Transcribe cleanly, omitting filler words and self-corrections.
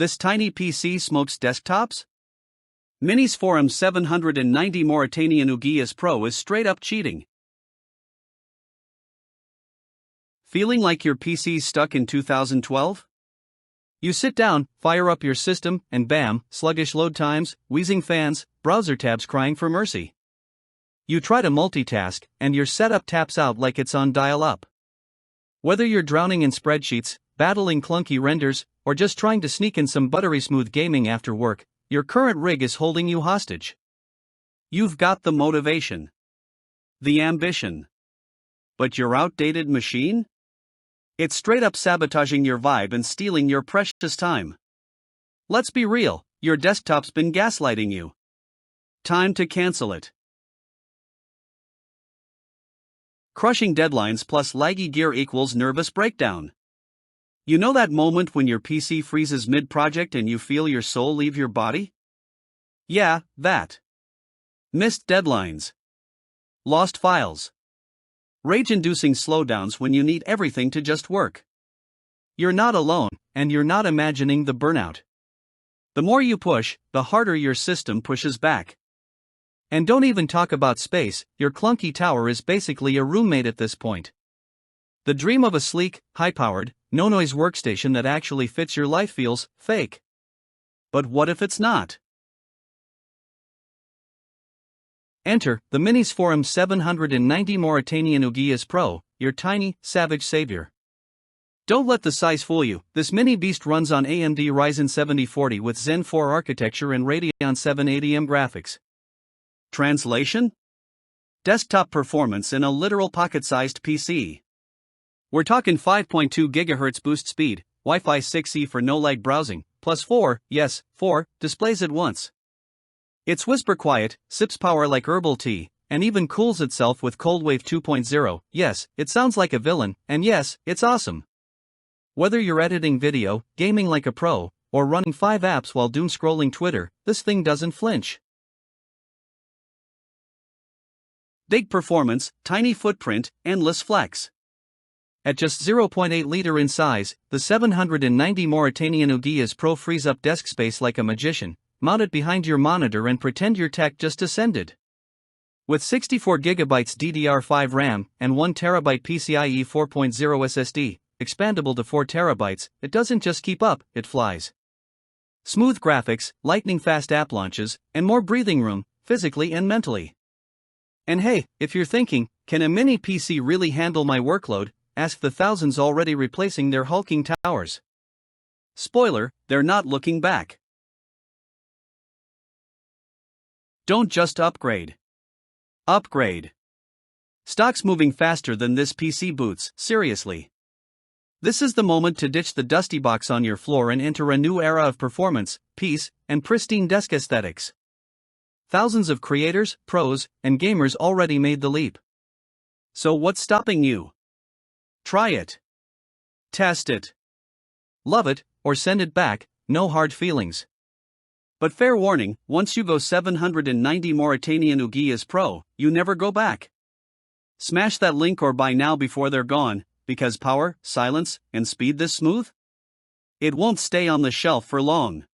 This tiny PC smokes desktops? MINISFORUM 790 Mauritanian UGIS Pro is straight up cheating. Feeling like your PC's stuck in 2012? You sit down, fire up your system, and bam, sluggish load times, wheezing fans, browser tabs crying for mercy. You try to multitask, and your setup taps out like it's on dial-up. Whether you're drowning in spreadsheets, battling clunky renders, or just trying to sneak in some buttery-smooth gaming after work, your current rig is holding you hostage. You've got the motivation, the ambition, but your outdated machine? It's straight up sabotaging your vibe and stealing your precious time. Let's be real, your desktop's been gaslighting you. Time to cancel it. Crushing deadlines plus laggy gear equals nervous breakdown. You know that moment when your PC freezes mid-project and you feel your soul leave your body? Yeah, that. Missed deadlines. Lost files. Rage-inducing slowdowns when you need everything to just work. You're not alone, and you're not imagining the burnout. The more you push, the harder your system pushes back. And don't even talk about space, your clunky tower is basically a roommate at this point. The dream of a sleek, high-powered, no-noise workstation that actually fits your life feels fake. But what if it's not? Enter the MINISFORUM 790 Mauritanian UGIS Pro, your tiny, savage savior. Don't let the size fool you, this mini beast runs on AMD Ryzen 7040 with Zen 4 architecture and Radeon 780M graphics. Translation? Desktop performance in a literal pocket-sized PC. We're talking 5.2 GHz boost speed, Wi-Fi 6E for no-lag browsing, plus 4 displays at once. It's whisper quiet, sips power like herbal tea, and even cools itself with ColdWave 2.0. Yes, it sounds like a villain, and yes, it's awesome. Whether you're editing video, gaming like a pro, or running 5 apps while doom-scrolling Twitter, this thing doesn't flinch. Big performance, tiny footprint, endless flex. At just 0.8 liter in size, the 790 Mauritanian UGIS Pro frees up desk space like a magician. Mount it behind your monitor and pretend your tech just ascended. With 64GB DDR5 RAM and 1TB PCIe 4.0 SSD, expandable to 4TB, it doesn't just keep up, it flies. Smooth graphics, lightning-fast app launches, and more breathing room, physically and mentally. And hey, if you're thinking, can a mini PC really handle my workload? Ask the thousands already replacing their hulking towers. Spoiler, they're not looking back. Don't just upgrade. Upgrade. Stock's moving faster than this PC boots, seriously. This is the moment to ditch the dusty box on your floor and enter a new era of performance, peace, and pristine desk aesthetics. Thousands of creators, pros, and gamers already made the leap. So what's stopping you? Try it. Test it. Love it, or send it back, no hard feelings. But fair warning, once you go 790 Mauritanian UGIS Pro, you never go back. Smash that link or buy now before they're gone, because power, silence, and speed this smooth? It won't stay on the shelf for long.